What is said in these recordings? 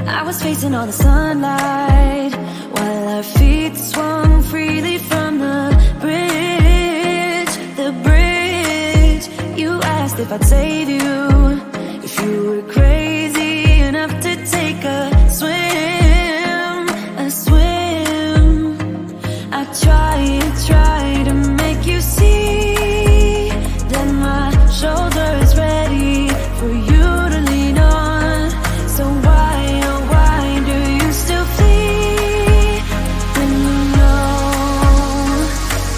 I was facing all the sunlight while our feet swung freely from the bridge. The bridge. You asked if I'd save you, if you were crazy enough to take a swim, a swim. I try to make you see that my shoulder is ready for you to lean on. So why, oh why do you still flee when you know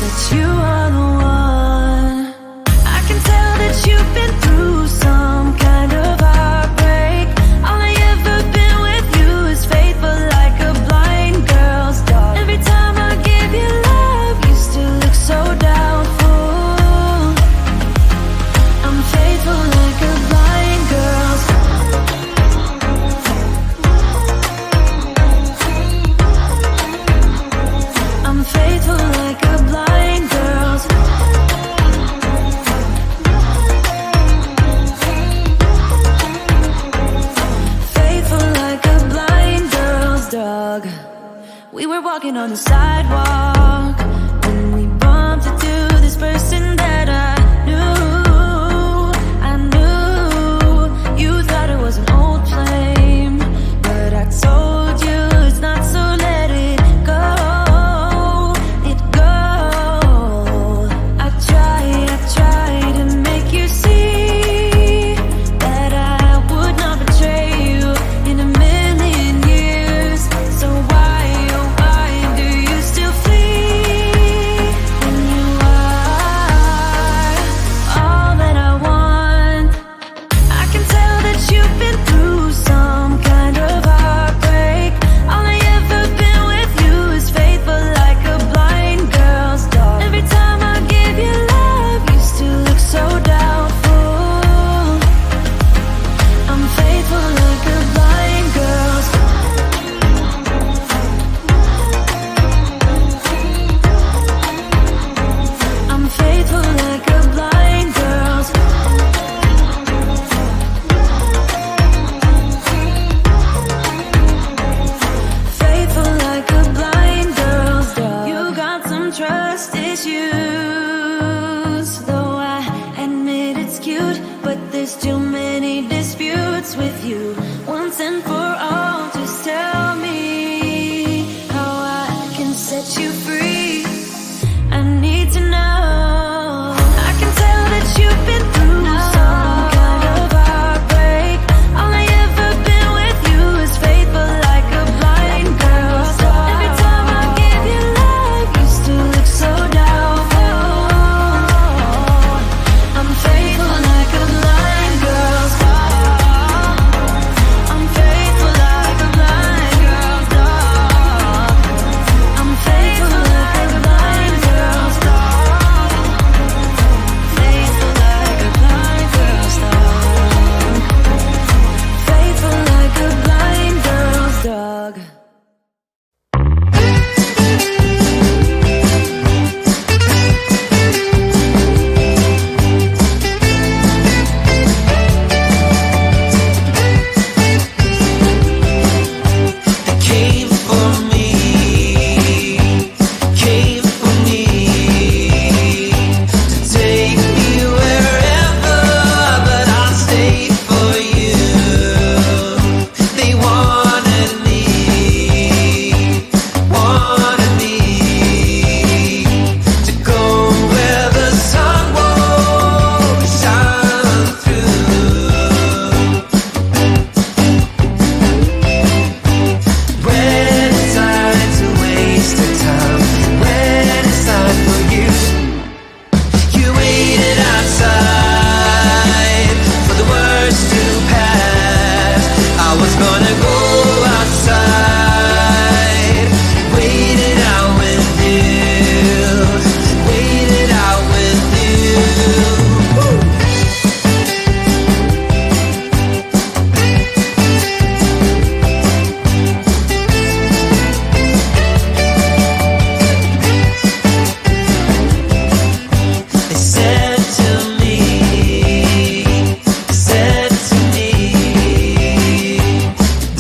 that you are the one? I can tell that you've been through some kind of heartbreak. All I ever been with you is faithful like a blind girl's dog. Every time I give you love, you still look so doubtful. I'm faithful like a blind girl's I'm faithful like a blind girl's faithful like a blind girl's dog. We were walking on the sidewalk when we bumped into this person that I knew. many disputes with you. Once and for all, just tell me how I can set you free. I need to know. I can tell that you've been through some kind of heartbreak. All I ever been with you is faithful like a blind girl. Every time I give you love, you still look so doubtful. I'm faithful like a blind girl's dog. I'm faithful like a blind girl's dog. I'm faithful like a blind girl's dog. Faithful like a blind girl's dog. Faithful like a blind girl's dog. Came for me, came for me, to take me wherever, but I'll stay for you. They wanted me to go where the sun won't shine through. When it's time to waste the time, when it's time for you, you waited outside for the words to pass. I was gonna go outside, waited out with you, waited out with you. They said to me,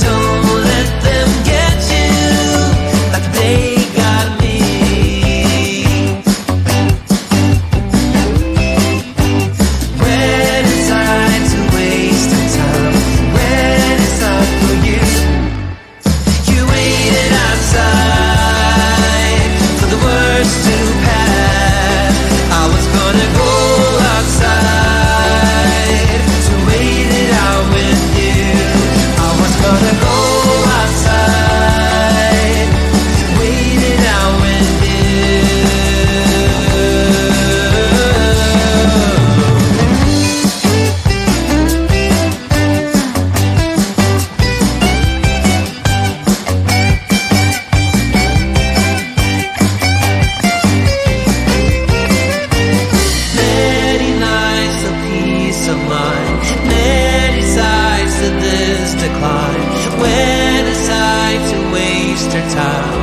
don't let them get you like they got me. When it's time to waste the time, when it's time for you, you waited outside for the words to pass. I was gonna go outside to wait it out with you. I was gonna go outside, wait it out with you. Many nights of peace of mind, many sides to this decline. When it's time to waste her time,